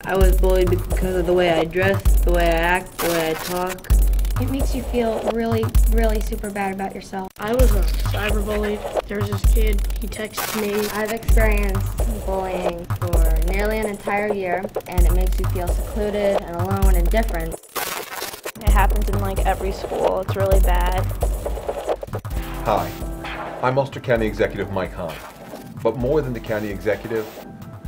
I was bullied because of the way I dress, the way I act, the way I talk. It makes you feel really, really super bad about yourself. I was cyberbullied. There was this kid, he texted me. I've experienced bullying for nearly an entire year, and it makes you feel secluded and alone and different. It happens in like every school. It's really bad. Hi, I'm Ulster County Executive Hein, but more than the county executive,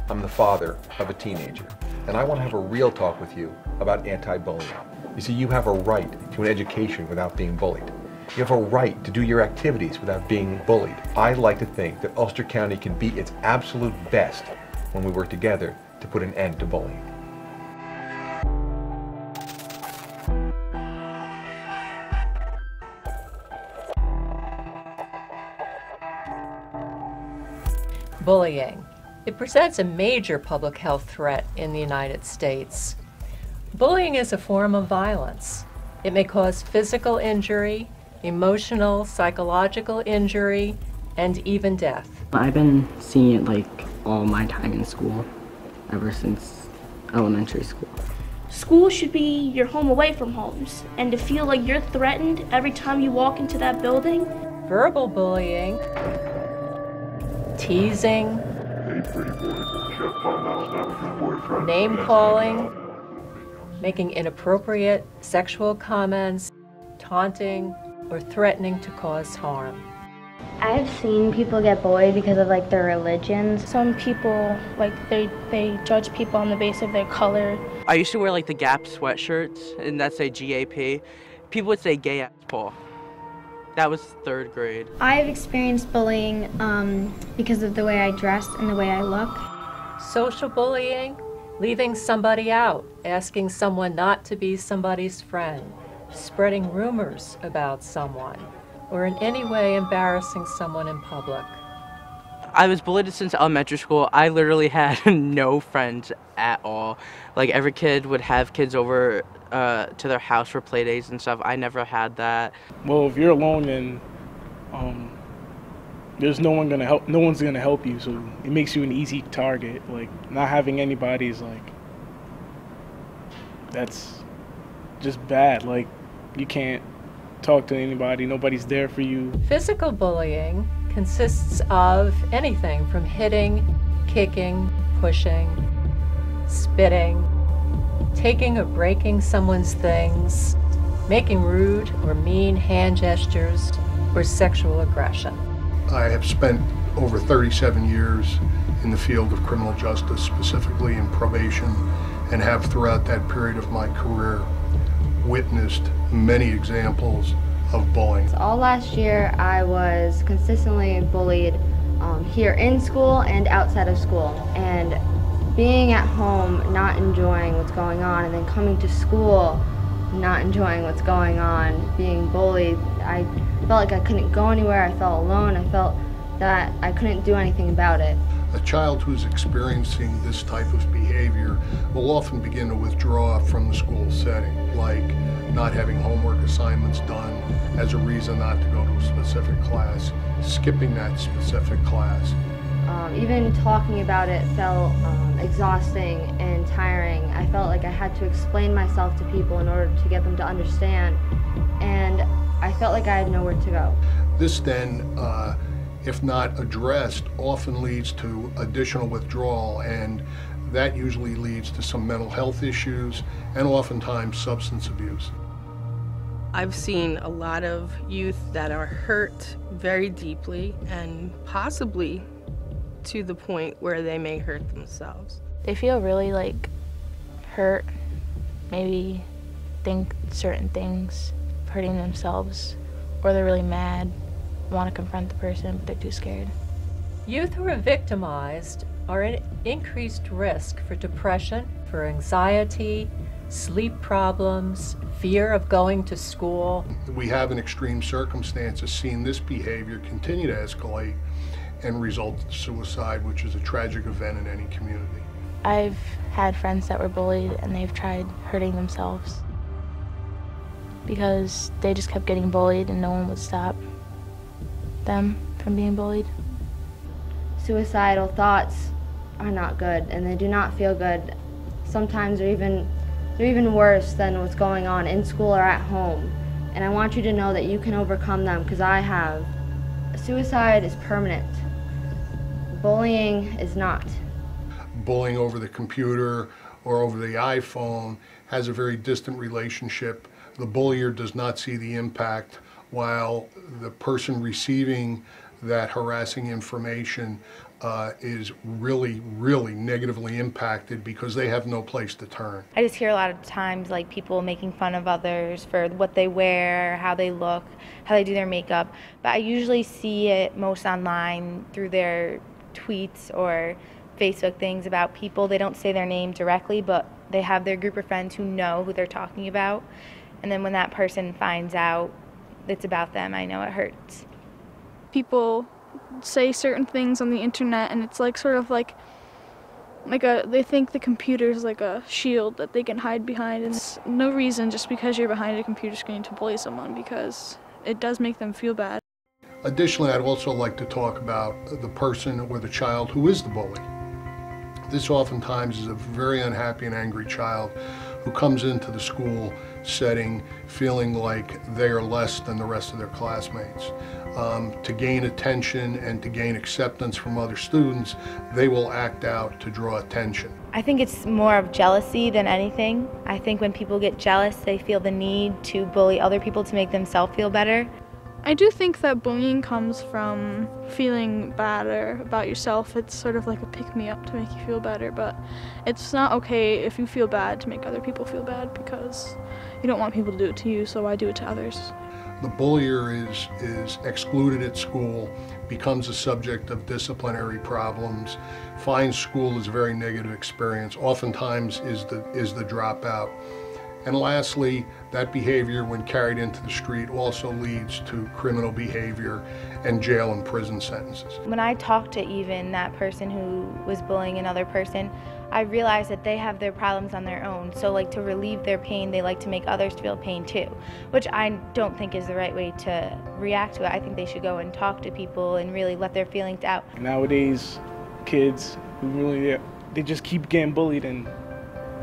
I'm the father of a teenager, and I want to have a real talk with you about anti-bullying. You see, you have a right to an education without being bullied. You have a right to do your activities without being bullied. I like to think that Ulster County can be its absolute best when we work together to put an end to bullying. Bullying. It presents a major public health threat in the United States. Bullying is a form of violence. It may cause physical injury, emotional, psychological injury, and even death. I've been seeing it like all my time in school, ever since elementary school. School should be your home away from homes, and to feel like you're threatened every time you walk into that building. Verbal bullying, teasing, name-calling, making inappropriate sexual comments, taunting, or threatening to cause harm. I've seen people get bullied because of like their religions. Some people, like they judge people on the basis of their color. I used to wear like the Gap sweatshirts, and that say GAP. People would say gay ass Paul. That was 3rd grade. I've experienced bullying because of the way I dress and the way I look. Social bullying, leaving somebody out, asking someone not to be somebody's friend, spreading rumors about someone, or in any way embarrassing someone in public. I was bullied since elementary school. I literally had no friends at all. Like every kid would have kids over to their house for play days and stuff. I never had that. Well, if you're alone, then there's no one gonna help. No one's gonna help you, so it makes you an easy target. Like not having anybody is like that's just bad. Like you can't talk to anybody. Nobody's there for you. Physical bullying consists of anything from hitting, kicking, pushing, spitting, taking or breaking someone's things, making rude or mean hand gestures, or sexual aggression. I have spent over 37 years in the field of criminal justice, specifically in probation, and have throughout that period of my career witnessed many examples of bullying. So all last year I was consistently bullied here in school and outside of school. And being at home, not enjoying what's going on, and then coming to school, not enjoying what's going on, being bullied, I felt like I couldn't go anywhere. I felt alone. I felt that I couldn't do anything about it. A child who's experiencing this type of behavior will often begin to withdraw from the school setting, like not having homework assignments done as a reason not to go to a specific class, skipping that specific class. Even talking about it felt exhausting and tiring. I felt like I had to explain myself to people in order to get them to understand, and I felt like I had nowhere to go. This then, if not addressed, often leads to additional withdrawal, and that usually leads to some mental health issues and oftentimes substance abuse. I've seen a lot of youth that are hurt very deeply and possibly to the point where they may hurt themselves. They feel really like hurt, maybe think certain things, hurting themselves, or they're really mad, want to confront the person, but they're too scared. Youth who are victimized are at increased risk for depression, for anxiety, sleep problems, fear of going to school. We have in extreme circumstances seen this behavior continue to escalate and result in suicide, which is a tragic event in any community. I've had friends that were bullied and they've tried hurting themselves because they just kept getting bullied and no one would stop them from being bullied. Suicidal thoughts are not good, and they do not feel good sometimes they're even worse than what's going on in school or at home. And I want you to know that you can overcome them, because I have. Suicide is permanent. Bullying is not. Bullying over the computer or over the iPhone has a very distant relationship. The bullier does not see the impact, while the person receiving that harassing information is really, really negatively impacted because they have no place to turn. I just hear a lot of times like people making fun of others for what they wear, how they look, how they do their makeup, but I usually see it most online through their tweets or Facebook things about people. They don't say their name directly, but they have their group of friends who know who they're talking about, and then when that person finds out it's about them, I know it hurts. People say certain things on the internet, and it's like sort of like they think the computer is like a shield that they can hide behind, and it's no reason just because you're behind a computer screen to bully someone, because it does make them feel bad. Additionally, I'd also like to talk about the person or the child who is the bully. This oftentimes is a very unhappy and angry child who comes into the school setting feeling like they are less than the rest of their classmates. To gain attention and to gain acceptance from other students, they will act out to draw attention. I think it's more of jealousy than anything. I think when people get jealous, they feel the need to bully other people to make themselves feel better. I do think that bullying comes from feeling bad about yourself. It's sort of like a pick-me-up to make you feel better, but it's not okay if you feel bad to make other people feel bad, because you don't want people to do it to you, so why do it to others? The bullier is excluded at school, becomes a subject of disciplinary problems, finds school as a very negative experience, oftentimes is the dropout. And lastly, that behavior, when carried into the street, also leads to criminal behavior and jail and prison sentences. When I talk to even that person who was bullying another person, I realize that they have their problems on their own. So like to relieve their pain, they like to make others feel pain too, which I don't think is the right way to react to it. I think they should go and talk to people and really let their feelings out. Nowadays, kids who really, they just keep getting bullied, and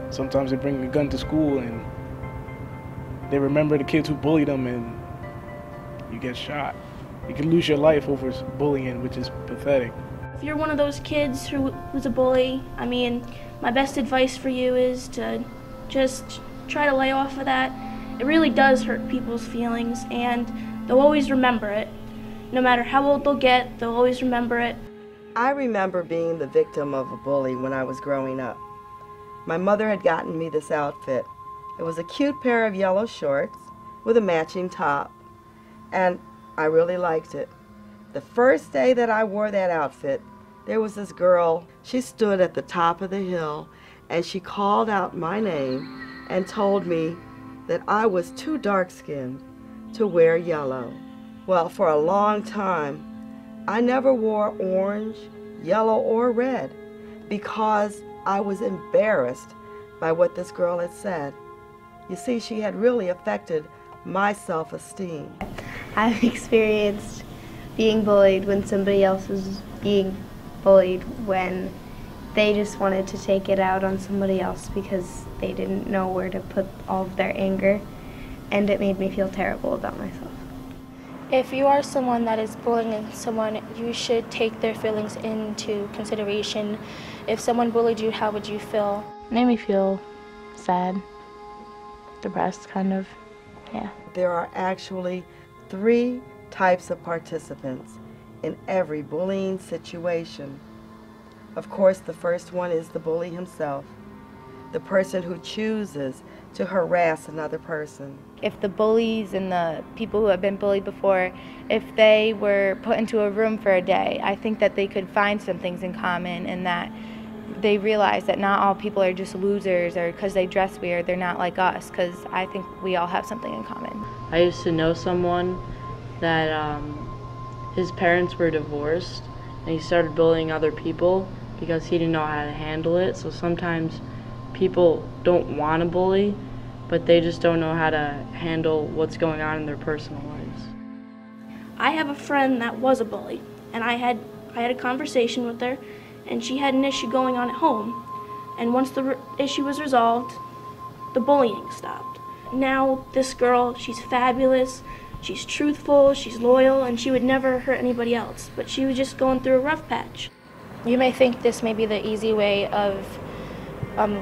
sometimes they bring a gun to school and they remember the kids who bullied them, and you get shot. You can lose your life over bullying, which is pathetic. If you're one of those kids who's a bully, I mean, my best advice for you is to just try to lay off of that. It really does hurt people's feelings, and they'll always remember it. No matter how old they'll get, they'll always remember it. I remember being the victim of a bully when I was growing up. My mother had gotten me this outfit. It was a cute pair of yellow shorts with a matching top, and I really liked it. The first day that I wore that outfit, there was this girl. She stood at the top of the hill, and she called out my name and told me that I was too dark-skinned to wear yellow. Well, for a long time, I never wore orange, yellow, or red because I was embarrassed by what this girl had said. You see, she had really affected my self-esteem. I've experienced being bullied when somebody else was being bullied, when they just wanted to take it out on somebody else because they didn't know where to put all of their anger, and it made me feel terrible about myself. If you are someone that is bullying someone, you should take their feelings into consideration. If someone bullied you, how would you feel? It made me feel sad, depressed, kind of, yeah. There are actually 3 types of participants in every bullying situation. Of course, the first one is the bully himself, the person who chooses to harass another person. If the bullies and the people who have been bullied before, if they were put into a room for a day, I think that they could find some things in common, and that they realize that not all people are just losers, or because they dress weird, they're not like us, because I think we all have something in common. I used to know someone that his parents were divorced, and he started bullying other people because he didn't know how to handle it. So sometimes people don't want to bully, but they just don't know how to handle what's going on in their personal lives. I have a friend that was a bully, and I had a conversation with her, and she had an issue going on at home. And once the issue was resolved, the bullying stopped. Now this girl, she's fabulous, she's truthful, she's loyal, and she would never hurt anybody else, but she was just going through a rough patch. You may think this may be the easy way of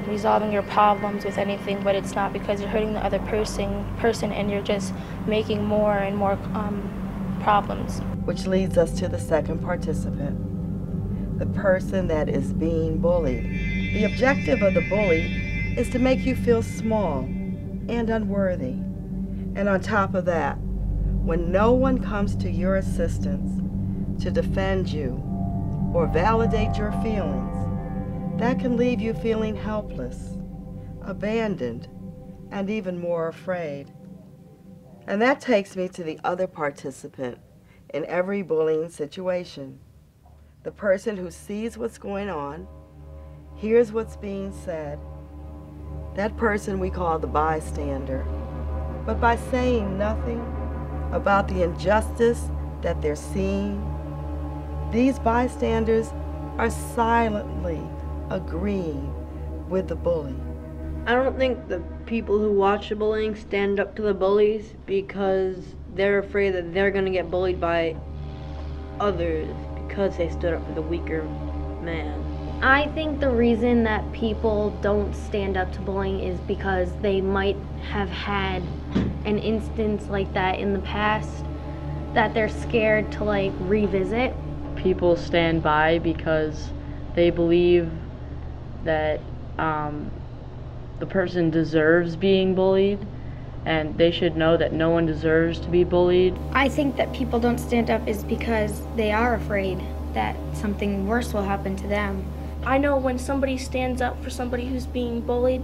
resolving your problems with anything, but it's not, because you're hurting the other person and you're just making more and more problems. Which leads us to the second participant, the person that is being bullied. The objective of the bully is to make you feel small and unworthy. And on top of that, when no one comes to your assistance to defend you or validate your feelings, that can leave you feeling helpless, abandoned, and even more afraid. And that takes me to the other participant in every bullying situation. The person who sees what's going on, hears what's being said. That person we call the bystander. But by saying nothing about the injustice that they're seeing, these bystanders are silently agreeing with the bully. I don't think the people who watch the bullying stand up to the bullies because they're afraid that they're going to get bullied by others because they stood up for the weaker man. I think the reason that people don't stand up to bullying is because they might have had an instance like that in the past that they're scared to like revisit. People stand by because they believe that the person deserves being bullied, and they should know that no one deserves to be bullied. I think that people don't stand up is because they are afraid that something worse will happen to them. I know when somebody stands up for somebody who's being bullied,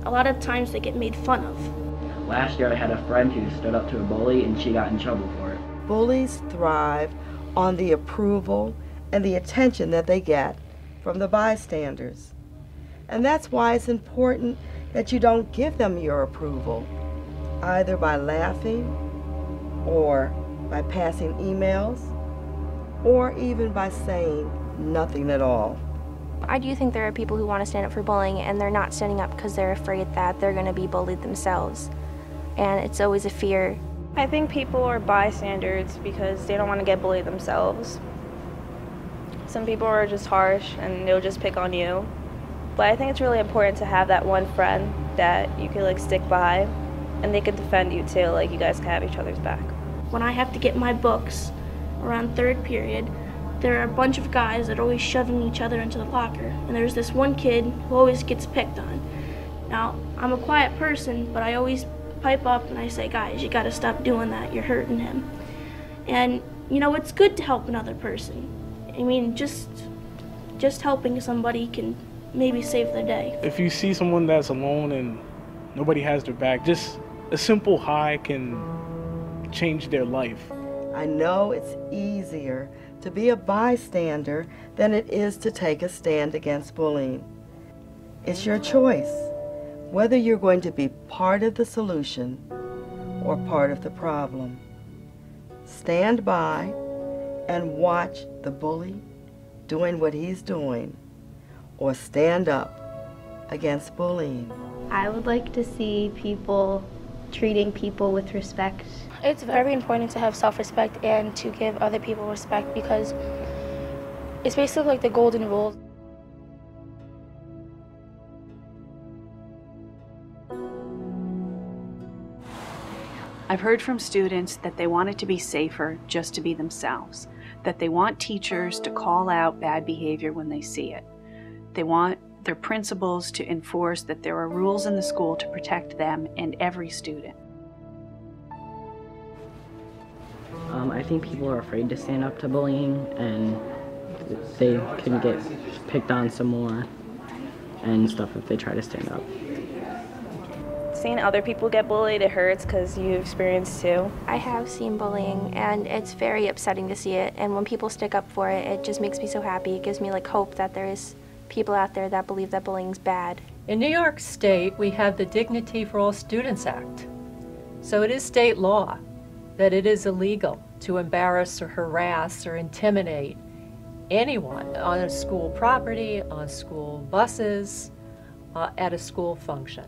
a lot of times they get made fun of. Last year I had a friend who stood up to a bully and she got in trouble for it. Bullies thrive on the approval and the attention that they get from the bystanders. And that's why it's important that you don't give them your approval, either by laughing or by passing emails or even by saying nothing at all. I do think there are people who want to stand up for bullying and they're not standing up because they're afraid that they're going to be bullied themselves. And it's always a fear. I think people are bystanders because they don't want to get bullied themselves. Some people are just harsh and they'll just pick on you. But I think it's really important to have that one friend that you can like stick by and they can defend you too, like you guys can have each other's back. When I have to get my books around third period, there are a bunch of guys that are always shoving each other into the locker. And there's this one kid who always gets picked on. Now, I'm a quiet person, but I always pipe up and I say, guys, you gotta stop doing that, you're hurting him. And, you know, it's good to help another person. I mean, just helping somebody can maybe save their day. If you see someone that's alone and nobody has their back, just a simple hi can change their life. I know it's easier to be a bystander than it is to take a stand against bullying. It's your choice whether you're going to be part of the solution or part of the problem. Stand by and watch the bully doing what he's doing, or stand up against bullying. I would like to see people treating people with respect. It's very important to have self-respect and to give other people respect because it's basically like the golden rule. I've heard from students that they want it to be safer just to be themselves, that they want teachers to call out bad behavior when they see it. They want their principals to enforce that there are rules in the school to protect them and every student. I think people are afraid to stand up to bullying, and they can get picked on some more and stuff if they try to stand up. Seeing other people get bullied, it hurts because you experience too. I have seen bullying and it's very upsetting to see it, and when people stick up for it, it just makes me so happy. It gives me like hope that there is people out there that believe that bullying's bad. In New York State, we have the Dignity for All Students Act. So it is state law that it is illegal to embarrass or harass or intimidate anyone on a school property, on school buses, at a school function.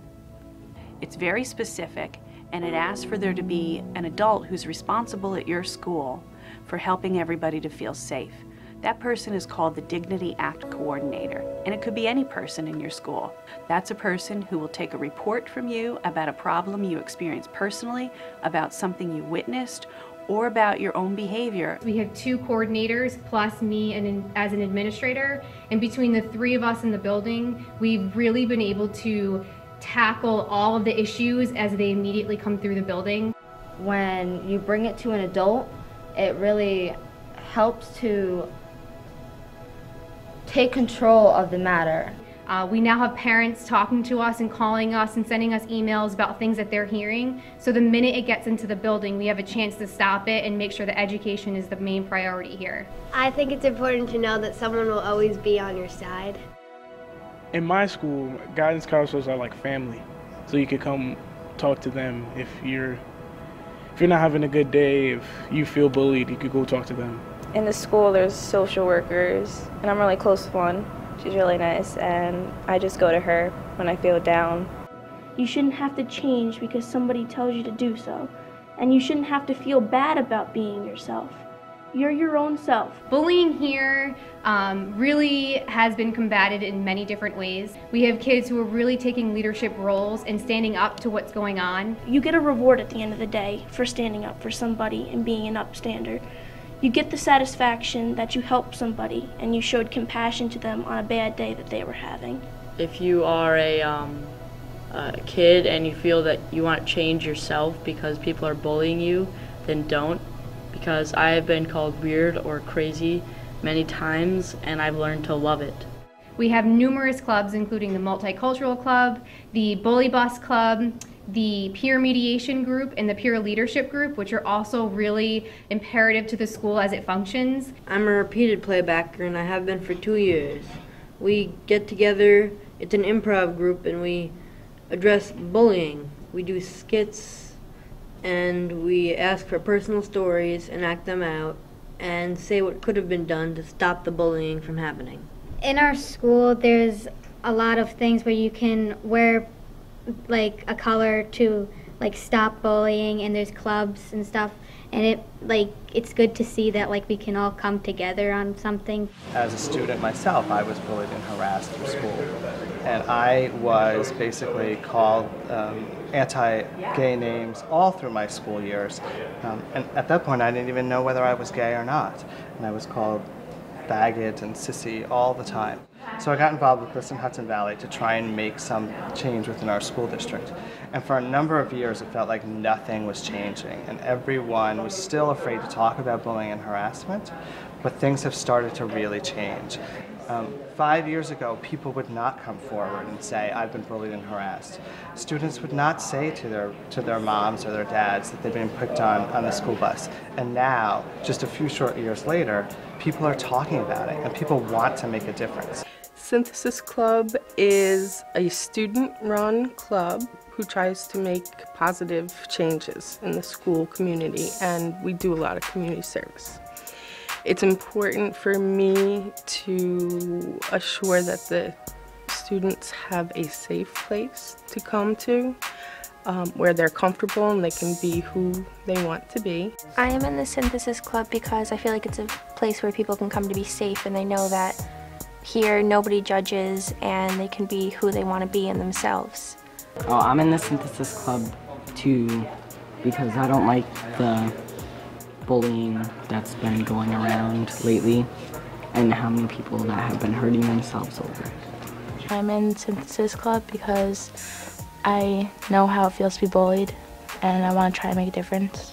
It's very specific, and it asks for there to be an adult who's responsible at your school for helping everybody to feel safe. That person is called the Dignity Act Coordinator, and it could be any person in your school. That's a person who will take a report from you about a problem you experienced personally, about something you witnessed, or about your own behavior. We have 2 coordinators plus me as an administrator, and between the 3 of us in the building, we've really been able to tackle all of the issues as they immediately come through the building. When you bring it to an adult, it really helps to take control of the matter. We now have parents talking to us and calling us and sending us emails about things that they're hearing. So the minute it gets into the building, we have a chance to stop it and make sure that education is the main priority here. I think it's important to know that someone will always be on your side. In my school, guidance counselors are like family. So you could come talk to them if you're not having a good day, if you feel bullied, you could go talk to them. In the school, there's social workers, and I'm really close with one. She's really nice, and I just go to her when I feel down. You shouldn't have to change because somebody tells you to do so. And you shouldn't have to feel bad about being yourself. You're your own self. Bullying here really has been combated in many different ways. We have kids who are really taking leadership roles and standing up to what's going on. You get a reward at the end of the day for standing up for somebody and being an upstander. You get the satisfaction that you helped somebody and you showed compassion to them on a bad day that they were having. If you are a kid and you feel that you want to change yourself because people are bullying you, then don't. Because I have been called weird or crazy many times, and I've learned to love it. We have numerous clubs, including the Multicultural Club, the Bully Bus Club, the Peer Mediation Group, and the Peer Leadership Group, which are also really imperative to the school as it functions. I'm a repeated playbacker, and I have been for 2 years. We get together, it's an improv group, and we address bullying. We do skits, and we ask for personal stories and act them out and say what could have been done to stop the bullying from happening. In our school, there's a lot of things where you can wear like a color to like stop bullying, and there's clubs and stuff, and it's good to see that like we can all come together on something. As a student myself, I was bullied and harassed through school, and I was basically called anti-gay names all through my school years, and at that point I didn't even know whether I was gay or not, and I was called faggot and sissy all the time. So I got involved with Kristen Hudson Valley to try and make some change within our school district. And for a number of years it felt like nothing was changing, and everyone was still afraid to talk about bullying and harassment, but things have started to really change. 5 years ago, people would not come forward and say, I've been bullied and harassed. Students would not say to their moms or their dads that they've been picked on the school bus. And now, just a few short years later, people are talking about it, and people want to make a difference. Synthesis Club is a student-run club who tries to make positive changes in the school community, and we do a lot of community service. It's important for me to assure that the students have a safe place to come to, where they're comfortable and they can be who they want to be. I am in the Synthesis Club because I feel like it's a place where people can come to be safe, and they know that here nobody judges and they can be who they want to be in themselves. Oh, I'm in the Synthesis Club too because I don't like the bullying that's been going around lately and how many people that have been hurting themselves over it. I'm in Synthesis Club because I know how it feels to be bullied, and I want to try to make a difference.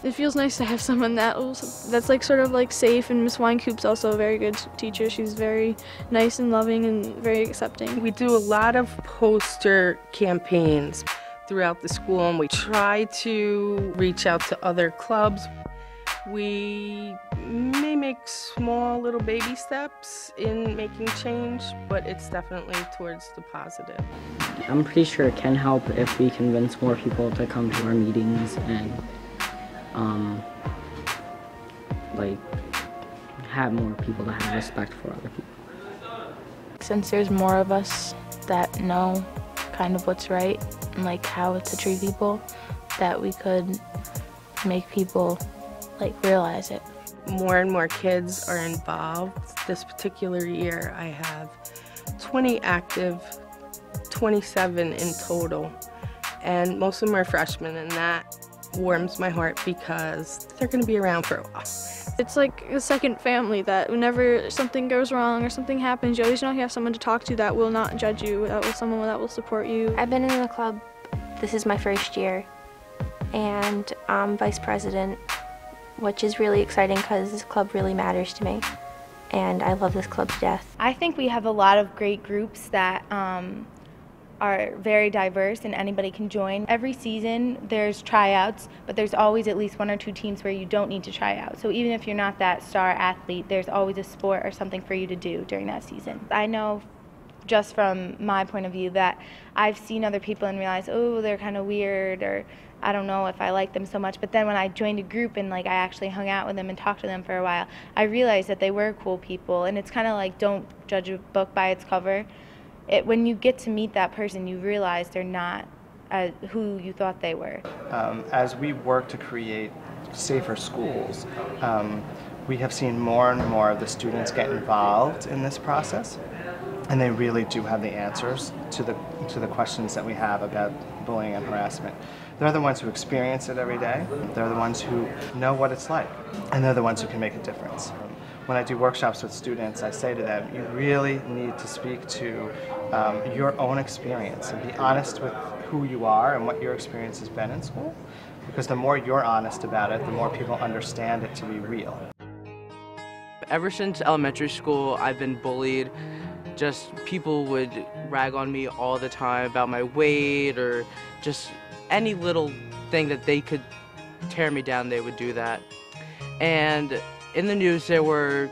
It feels nice to have someone that's like sort of like safe, and Miss Winecoop's also a very good teacher. She's very nice and loving and very accepting. We do a lot of poster campaigns throughout the school, and we try to reach out to other clubs. We may make small little baby steps in making change, but it's definitely towards the positive. I'm pretty sure it can help if we convince more people to come to our meetings and like have more people that have respect for other people. Since there's more of us that know kind of what's right and like how to treat people, that we could make people like realize it. More and more kids are involved. This particular year I have 20 active, 27 in total, and most of them are freshmen, and that warms my heart because they're going to be around for a while. It's like a second family that whenever something goes wrong or something happens, you always know you have someone to talk to that will not judge you, that will someone that will support you. I've been in the club, this is my first year, and I'm vice president, which is really exciting because this club really matters to me, and I love this club to death. I think we have a lot of great groups that are very diverse and anybody can join. Every season there's tryouts, but there's always at least 1 or 2 teams where you don't need to try out. So even if you're not that star athlete, there's always a sport or something for you to do during that season. I know just from my point of view that I've seen other people and realized, oh, they're kind of weird, or I don't know if I like them so much. But then when I joined a group and like I actually hung out with them and talked to them for a while, I realized that they were cool people. And it's kind of like, don't judge a book by its cover. When you get to meet that person, you realize they're not who you thought they were. As we work to create safer schools, we have seen more and more of the students get involved in this process, and they really do have the answers to the questions that we have about bullying and harassment. They're the ones who experience it every day. They're the ones who know what it's like, and they're the ones who can make a difference. When I do workshops with students, I say to them, you really need to speak to your own experience and be honest with who you are and what your experience has been in school. Because the more you're honest about it, the more people understand it to be real. Ever since elementary school, I've been bullied. Just people would rag on me all the time about my weight or just any little thing that they could tear me down, they would do that. And in the news, there were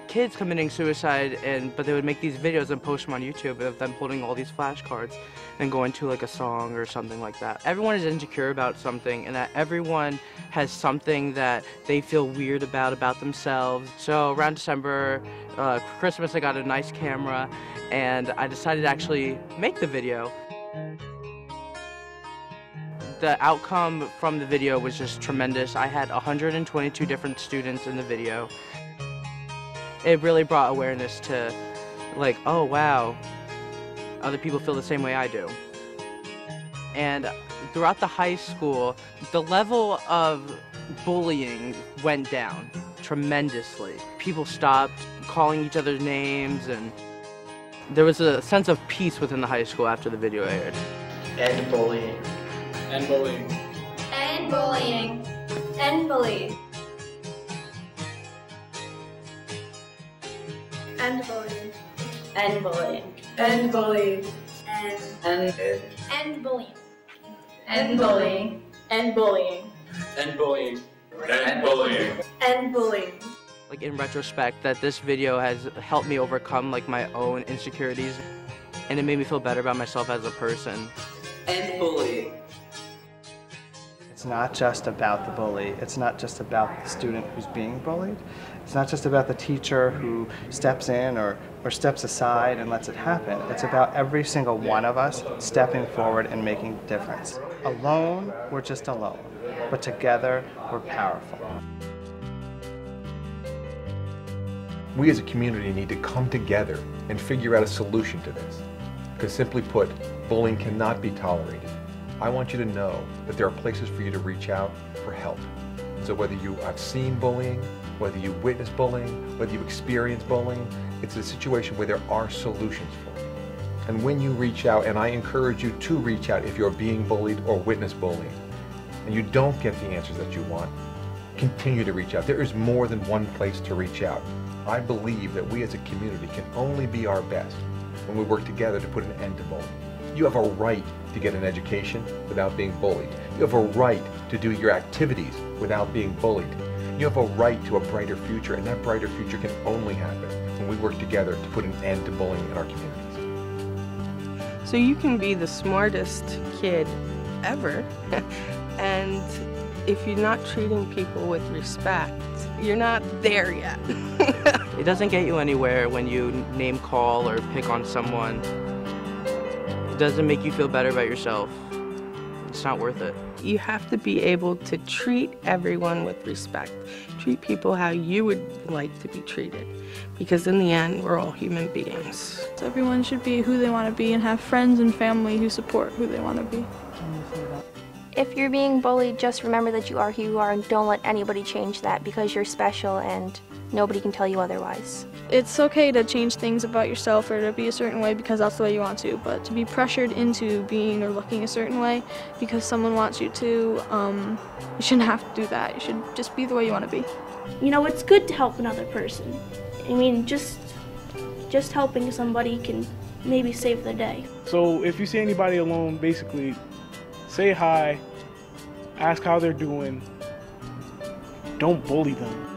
kids committing suicide, but they would make these videos and post them on YouTube of them holding all these flashcards and going to like a song or something like that. Everyone is insecure about something, and that everyone has something that they feel weird about themselves. So around December, Christmas, I got a nice camera, and I decided to actually make the video. The outcome from the video was just tremendous. I had 122 different students in the video. It really brought awareness to, like, oh wow, other people feel the same way I do. And throughout the high school, the level of bullying went down tremendously. People stopped calling each other names, and there was a sense of peace within the high school after the video aired. End bullying. End bullying. End bullying. End bullying. End bullying. End bullying. End bullying. End bullying. End bullying. End bullying. End bullying. End bullying. End bullying. Like in retrospect, that this video has helped me overcome like my own insecurities, and it made me feel better about myself as a person. End bullying. It's not just about the bully. It's not just about the student who's being bullied. It's not just about the teacher who steps in or steps aside and lets it happen. It's about every single one of us stepping forward and making a difference. Alone, we're just alone. But together, we're powerful. We as a community need to come together and figure out a solution to this. Because simply put, bullying cannot be tolerated. I want you to know that there are places for you to reach out for help. So whether you have seen bullying, whether you witness bullying, whether you experience bullying, it's a situation where there are solutions for it. And when you reach out, and I encourage you to reach out if you're being bullied or witness bullying, and you don't get the answers that you want, continue to reach out. There is more than one place to reach out. I believe that we as a community can only be our best when we work together to put an end to bullying. You have a right to get an education without being bullied. You have a right to do your activities without being bullied. You have a right to a brighter future, and that brighter future can only happen when we work together to put an end to bullying in our communities. So you can be the smartest kid ever, and if you're not treating people with respect, you're not there yet. It doesn't get you anywhere when you name call or pick on someone. doesn't make you feel better about yourself, it's not worth it. You have to be able to treat everyone with respect. Treat people how you would like to be treated. Because in the end, we're all human beings. Everyone should be who they want to be and have friends and family who support who they want to be. If you're being bullied, just remember that you are who you are and don't let anybody change that, because you're special and nobody can tell you otherwise. It's okay to change things about yourself or to be a certain way because that's the way you want to, but to be pressured into being or looking a certain way because someone wants you to, you shouldn't have to do that. You should just be the way you want to be. You know, it's good to help another person. I mean, just helping somebody can maybe save the day. So if you see anybody alone, basically say hi, ask how they're doing, don't bully them.